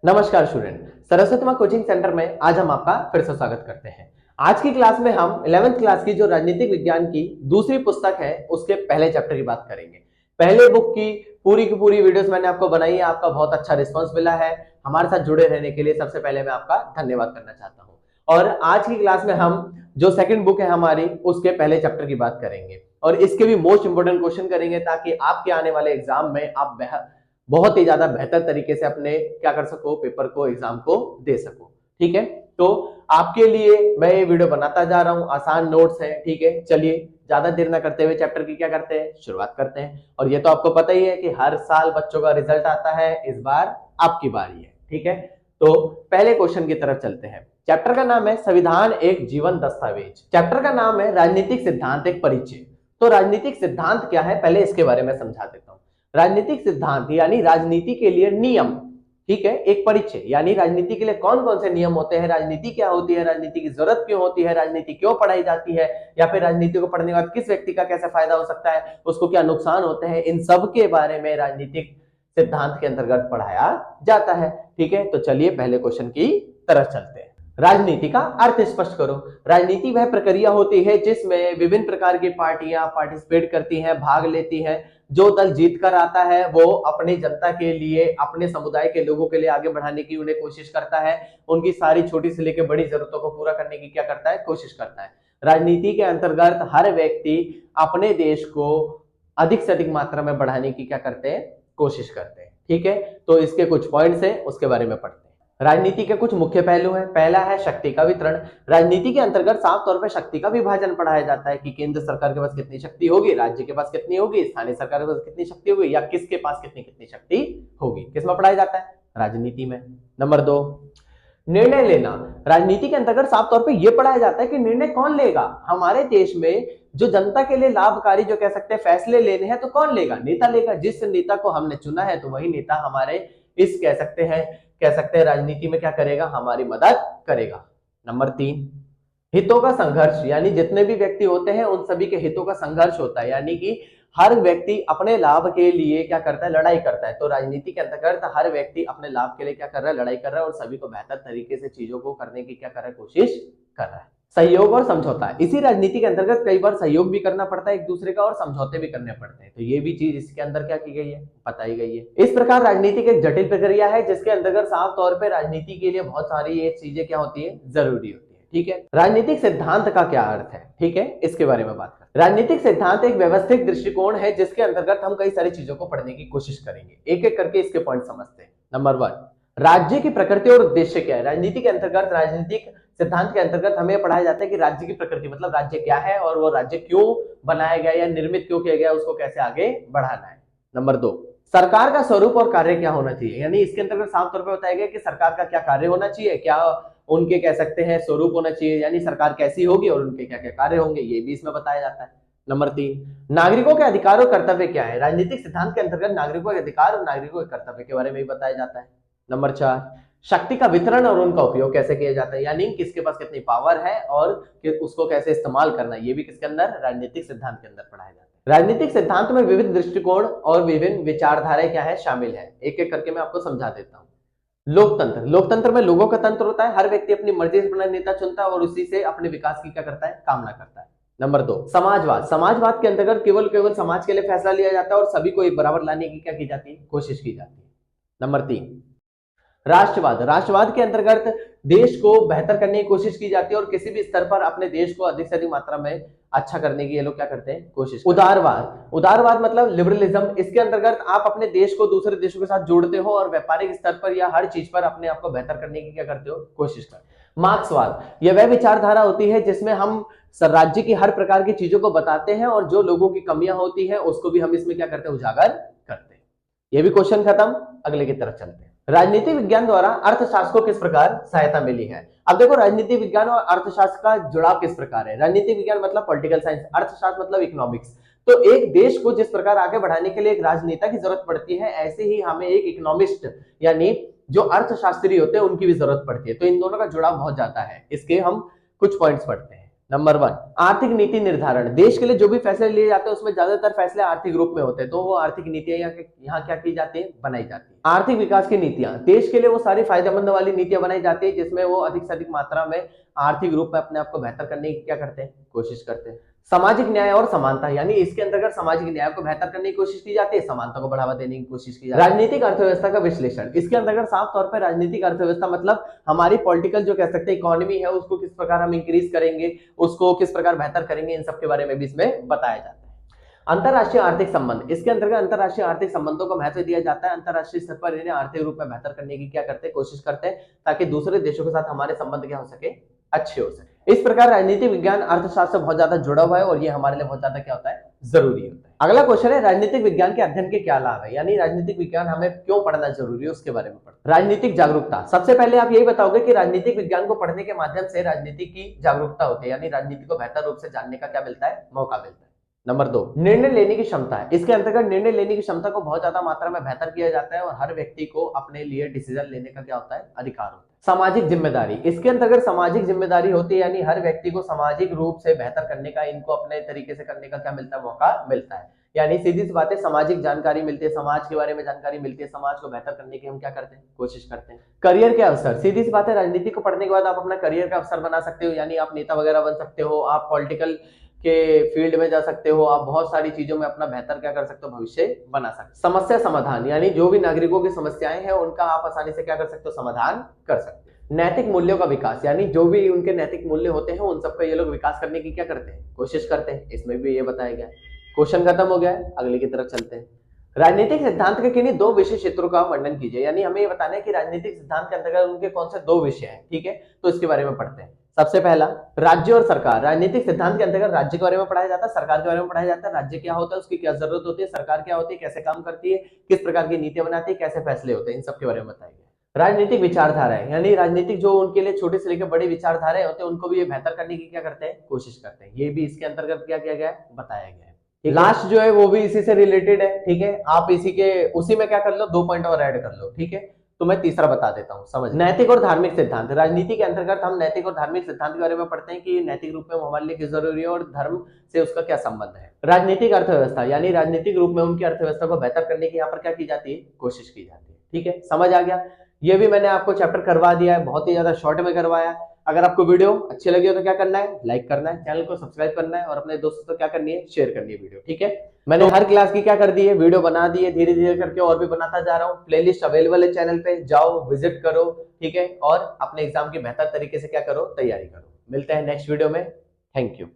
नमस्कार स्टूडेंट, सरस्वती माँ coaching centre में आज हम आपका फिर से स्वागत करते हैं। आज की क्लास में हम 11th क्लास की जो राजनीतिक विज्ञान की दूसरी पुस्तक है उसके पहले चैप्टर की बात करेंगे। पहले बुक की पूरी वीडियोस मैंने आपको बनाई है, आपका बहुत अच्छा रिस्पांस मिला है। हमारे साथ जुड़े रहने के लिए सबसे पहले मैं आपका धन्यवाद करना चाहता हूँ। और आज की क्लास में हम जो सेकंड बुक है हमारी उसके पहले चैप्टर की बात करेंगे और इसके भी मोस्ट इंपोर्टेंट क्वेश्चन करेंगे ताकि आपके आने वाले एग्जाम में आप बहुत ही ज्यादा बेहतर तरीके से अपने क्या कर सको, पेपर को, एग्जाम को दे सको। ठीक है, तो आपके लिए मैं ये वीडियो बनाता जा रहा हूं, आसान नोट्स है। ठीक है, चलिए ज्यादा देर ना करते हुए चैप्टर की क्या करते हैं, शुरुआत करते हैं। और ये तो आपको पता ही है कि हर साल बच्चों का रिजल्ट आता है, इस बार आपकी बारी है। ठीक है, तो पहले क्वेश्चन की तरफ चलते हैं। चैप्टर का नाम है संविधान एक जीवन दस्तावेज। चैप्टर का नाम है राजनीतिक सिद्धांत एक परिचय। तो राजनीतिक सिद्धांत क्या है, पहले इसके बारे में समझा देता हूं। राजनीतिक सिद्धांत यानी राजनीति के लिए नियम। ठीक है, एक परिचय यानी राजनीति के लिए कौन कौन से नियम होते हैं, राजनीति क्या होती है, राजनीति की जरूरत क्यों होती है, राजनीति क्यों पढ़ाई जाती है, या फिर राजनीति को पढ़ने के बाद किस व्यक्ति का कैसे फायदा हो सकता है, उसको क्या नुकसान होते हैं, इन सब के बारे में राजनीतिक सिद्धांत के अंतर्गत पढ़ाया जाता है। ठीक है, तो चलिए पहले क्वेश्चन की तरफ चलते हैं। राजनीति का अर्थ स्पष्ट करो। राजनीति वह प्रक्रिया होती है जिसमें विभिन्न प्रकार की पार्टियां पार्टिसिपेट करती हैं, भाग लेती हैं। जो दल जीत कर आता है वो अपनी जनता के लिए, अपने समुदाय के लोगों के लिए आगे बढ़ाने की उन्हें कोशिश करता है, उनकी सारी छोटी से लेकर बड़ी जरूरतों को पूरा करने की क्या करता है, कोशिश करता है। राजनीति के अंतर्गत हर व्यक्ति अपने देश को अधिक से अधिक मात्रा में बढ़ाने की क्या करते हैं, कोशिश करते हैं। ठीक है, तो इसके कुछ पॉइंट्स हैं, उसके बारे में पढ़ते हैं। राजनीति के कुछ मुख्य पहलू हैं। पहला है शक्ति का वितरण। राजनीति के अंतर्गत साफ तौर पर शक्ति का विभाजन पढ़ाया जाता है कि केंद्र सरकार के पास कितनी शक्ति होगी, राज्य के पास कितनी होगी, स्थानीय सरकार के पास कितनी शक्ति होगी, या किसके पास कितनी कितनी शक्ति होगी। किसमें पढ़ाया जाता है, राजनीति में। नंबर 2, निर्णय लेना। राजनीति के अंतर्गत साफ तौर पे यह पढ़ाया जाता है कि निर्णय कौन लेगा। हमारे देश में जो जनता के लिए लाभकारी जो कह सकते हैं फैसले लेने हैं, तो कौन लेगा, नेता लेगा। जिस नेता को हमने चुना है तो वही नेता हमारे इस कह सकते हैं राजनीति में क्या करेगा, हमारी मदद करेगा। नंबर 3, हितों का संघर्ष, यानी जितने भी व्यक्ति होते हैं उन सभी के हितों का संघर्ष होता है, यानी कि हर व्यक्ति अपने लाभ के लिए क्या करता है, लड़ाई करता है। तो राजनीति के अंतर्गत हर व्यक्ति अपने लाभ के लिए क्या कर रहा है, लड़ाई कर रहा है और सभी को बेहतर तरीके से चीजों को करने की क्या कर रहा है, कोशिश कर रहा है। सहयोग और समझौता, इसी राजनीति के अंतर्गत कई बार सहयोग भी करना पड़ता है एक दूसरे का और समझौते भी करने पड़ते हैं। तो ये भी चीज इसके अंदर क्या की गई है, बताई गई है। इस प्रकार राजनीति एक जटिल प्रक्रिया है जिसके अंतर्गत साफ तौर पर राजनीति के लिए बहुत सारी ये चीजें क्या होती है, जरूरी होती है। ठीक है, राजनीतिक सिद्धांत का क्या अर्थ है, ठीक है, इसके बारे में बात करें। राजनीतिक सिद्धांत एक व्यवस्थित दृष्टिकोण है जिसके अंतर्गत हम कई सारी चीजों को पढ़ने की कोशिश करेंगे, एक एक करके इसके पॉइंट समझते हैं। नंबर 1, राज्य की प्रकृति और उद्देश्य क्या है। राजनीति के अंतर्गत, राजनीतिक सिद्धांत के अंतर्गत हमें पढ़ाया जाता है कि राज्य की प्रकृति मतलब राज्य क्या है और वो राज्य क्यों बनाया गया या निर्मित क्यों किया गया, उसको कैसे आगे बढ़ाना है। नंबर 2, सरकार का स्वरूप और कार्य क्या होना चाहिए, यानी इसके अंतर्गत साफ तौर पर बताया गया कि सरकार का क्या कार्य होना चाहिए, क्या उनके कह सकते हैं स्वरूप होना चाहिए, यानी सरकार कैसी होगी और उनके क्या क्या कार्य होंगे, ये भी इसमें बताया जाता है। नंबर 3, नागरिकों के अधिकार और कर्तव्य क्या है। राजनीतिक सिद्धांत के अंतर्गत नागरिकों के अधिकार और नागरिकों के कर्तव्य के बारे में भी बताया जाता है। नंबर 4, शक्ति का वितरण और उनका उपयोग कैसे किया जाता है, यानी किसके पास कितनी पावर है और उसको कैसे इस्तेमाल करना है, ये भी किसके अंदर, राजनीतिक सिद्धांत के अंदर पढ़ाया जाता है। राजनीतिक सिद्धांत में विविध दृष्टिकोण और विभिन्न विचारधाराएं क्या है, शामिल है। एक एक करके मैं आपको समझा देता हूं। लोकतंत्र, लोकतंत्र में लोगों का तंत्र होता है, हर व्यक्ति अपनी मर्जी से अपना नेता चुनता है और उसी से अपने विकास की क्या करता है, कामना करता है। नंबर 2, समाजवाद। समाजवाद के अंतर्गत केवल समाज के लिए फैसला लिया जाता है और सभी को एक बराबर लाने की क्या की जाती है, कोशिश की जाती है। नंबर 3, राष्ट्रवाद। राष्ट्रवाद के अंतर्गत देश को बेहतर करने की कोशिश की जाती है और किसी भी स्तर पर अपने देश को अधिक से अधिक मात्रा में अच्छा करने की ये लोग क्या करते हैं, कोशिश। उदारवाद, उदारवाद मतलब लिबरलिज्म। इसके अंतर्गत आप अपने देश को दूसरे देशों के साथ जोड़ते हो और व्यापारिक स्तर पर या हर चीज पर अपने आप को बेहतर करने की क्या करते हो, कोशिश करते हो। मार्क्सवाद, यह वह विचारधारा होती है जिसमें हम राज्य की हर प्रकार की चीजों को बताते हैं और जो लोगों की कमियां होती है उसको भी हम इसमें क्या करते हैं, उजागर करते हैं। ये भी क्वेश्चन खत्म, अगले की तरफ चलते हैं। राजनीति विज्ञान द्वारा अर्थशास्त्र को किस प्रकार सहायता मिली है। अब देखो राजनीति विज्ञान और अर्थशास्त्र का जुड़ाव किस प्रकार है। राजनीति विज्ञान मतलब पॉलिटिकल साइंस, अर्थशास्त्र मतलब इकोनॉमिक्स। तो एक देश को जिस प्रकार आगे बढ़ाने के लिए एक राजनेता की जरूरत पड़ती है, ऐसे ही हमें एक इकोनॉमिस्ट यानी जो अर्थशास्त्री होते हैं उनकी भी जरूरत पड़ती है। तो इन दोनों का जुड़ाव बहुत ज्यादा है। इसके हम कुछ पॉइंट्स पढ़ते हैं। नंबर 1, आर्थिक नीति निर्धारण। देश के लिए जो भी फैसले लिए जाते हैं उसमें ज्यादातर फैसले आर्थिक रूप में होते हैं, तो वो आर्थिक नीतियां यहाँ क्या की जाती है, बनाई जाती है। आर्थिक विकास की नीतियां, देश के लिए वो सारी फायदेमंद वाली नीतियां बनाई जाती है जिसमें वो अधिक से अधिक मात्रा में आर्थिक रूप में अपने आप को बेहतर करने की क्या करते हैं, कोशिश करते हैं। सामाजिक न्याय और समानता, यानी इसके अंतर्गत सामाजिक न्याय को बेहतर करने की कोशिश की जाती है, समानता को बढ़ावा देने की कोशिश की जाती है। राजनीतिक अर्थव्यवस्था का विश्लेषण, इसके अंतर्गत साफ तौर पर राजनीतिक अर्थव्यवस्था मतलब हमारी पॉलिटिकल जो कह सकते हैं इकोनॉमी है उसको किस प्रकार हम इंक्रीज करेंगे, उसको किस प्रकार बेहतर करेंगे, इन सब के बारे में भी इसमें बताया जाता है। अंतरराष्ट्रीय आर्थिक संबंध, इसके अंतर्गत अंतरराष्ट्रीय आर्थिक संबंधों को महत्व दिया जाता है। अंतरराष्ट्रीय स्तर पर इन्हें आर्थिक रूप में बेहतर करने की क्या करते हैं, कोशिश करते हैं, ताकि दूसरे देशों के साथ हमारे संबंध क्या हो सके, अच्छे हो सके। इस प्रकार राजनीतिक विज्ञान अर्थशास्त्र से बहुत ज्यादा जुड़ा हुआ है और ये हमारे लिए बहुत ज्यादा क्या होता है, जरूरी होता है। अगला क्वेश्चन है, राजनीतिक विज्ञान के अध्ययन के क्या लाभ है, यानी राजनीतिक विज्ञान हमें क्यों पढ़ना जरूरी है उसके बारे में पढ़ना। राजनीतिक जागरूकता, सबसे पहले आप यही बताओगे कि राजनीतिक विज्ञान को पढ़ने के माध्यम से राजनीति की जागरूकता होती है, यानी राजनीति को बेहतर रूप से जानने का क्या मिलता है, मौका मिलता है। नंबर 2, निर्णय लेने की क्षमता है। इसके अंतर्गत निर्णय लेने की क्षमता को बहुत ज्यादा मात्रा में बेहतर किया जाता है और हर व्यक्ति को अपने लिए डिसीजन लेने का क्या होता है, अधिकार होता है। सामाजिक जिम्मेदारी, इसके अंतर्गत सामाजिक जिम्मेदारी होती है, यानी हर व्यक्ति को सामाजिक रूप से बेहतर करने का, इनको अपने तरीके से करने का क्या मिलता है, मौका मिलता है। यानी सीधी सी बात है, सामाजिक जानकारी मिलती है, समाज के बारे में जानकारी मिलती है, समाज को बेहतर करने की हम क्या करते हैं, कोशिश करते हैं। करियर के अवसर, सीधी सी बात है, राजनीति को पढ़ने के बाद आप अपना करियर का अवसर बना सकते हो, यानी आप नेता वगैरह बन सकते हो, आप पॉलिटिकल के फील्ड में जा सकते हो, आप बहुत सारी चीजों में अपना बेहतर क्या कर सकते हो, भविष्य बना सकते हो। समस्या समाधान, यानी जो भी नागरिकों की समस्याएं हैं उनका आप आसानी से क्या कर सकते हो, समाधान कर सकते हो। नैतिक मूल्यों का विकास, यानी जो भी उनके नैतिक मूल्य होते हैं उन सबका ये लोग विकास करने की क्या करते हैं, कोशिश करते हैं। इसमें भी ये बताया गया है। क्वेश्चन खत्म हो गया है, अगले की तरफ चलते हैं। राजनीतिक सिद्धांत के किन्हीं 2 विशेष क्षेत्रों का वर्णन कीजिए, यानी हमें ये बताना है कि राजनीतिक सिद्धांत के अंतर्गत उनके कौन से 2 विषय हैं, ठीक है, तो इसके बारे में पढ़ते हैं। सबसे पहला, राज्य और सरकार। राजनीतिक सिद्धांत के अंतर्गत राज्य के बारे में पढ़ाया जाता है, सरकार के बारे में पढ़ाया जाता है। राज्य क्या होता है, उसकी क्या जरूरत होती है, सरकार क्या होती है, कैसे काम करती है, किस प्रकार की नीतियां बनाती है, कैसे फैसले होते हैं, इन सब के बारे में बताया गया। राजनीतिक विचारधाराएं, यानी राजनीतिक जो उनके लिए छोटे से लेकर बड़ी विचारधाराएं होते हैं उनको भी ये बेहतर करने की क्या करते हैं, कोशिश करते हैं। ये भी इसके अंतर्गत क्या किया गया है, बताया गया है। लास्ट जो है वो भी इसी से रिलेटेड है, ठीक है, आप उसी में क्या कर लो, 2 पॉइंट और ऐड कर लो, ठीक है। तो मैं तीसरा बता देता हूं, समझ। नैतिक और धार्मिक सिद्धांत, राजनीति के अंतर्गत हम नैतिक और धार्मिक सिद्धांत के बारे में पढ़ते हैं कि नैतिक रूप में हमारे लिए क्यों जरूरी है और धर्म से उसका क्या संबंध है। राजनीतिक अर्थव्यवस्था, यानी राजनीतिक रूप में उनकी अर्थव्यवस्था को बेहतर करने की यहाँ पर क्या की जाती है, कोशिश की जाती है, ठीक है, समझ आ गया। ये भी मैंने आपको चैप्टर करवा दिया है, बहुत ही ज्यादा शॉर्ट में करवाया। अगर आपको वीडियो अच्छी लगी हो तो क्या करना है, लाइक करना है, चैनल को सब्सक्राइब करना है और अपने दोस्तों को क्या करनी है, शेयर करनी है वीडियो, ठीक है। मैंने हर क्लास की क्या कर दी है, वीडियो बना दी है, धीरे धीरे करके और भी बनाता जा रहा हूँ। प्लेलिस्ट अवेलेबल है चैनल पे, जाओ विजिट करो, ठीक है, और अपने एग्जाम की बेहतर तरीके से क्या करो, तैयारी करो। मिलते हैं नेक्स्ट वीडियो में, थैंक यू।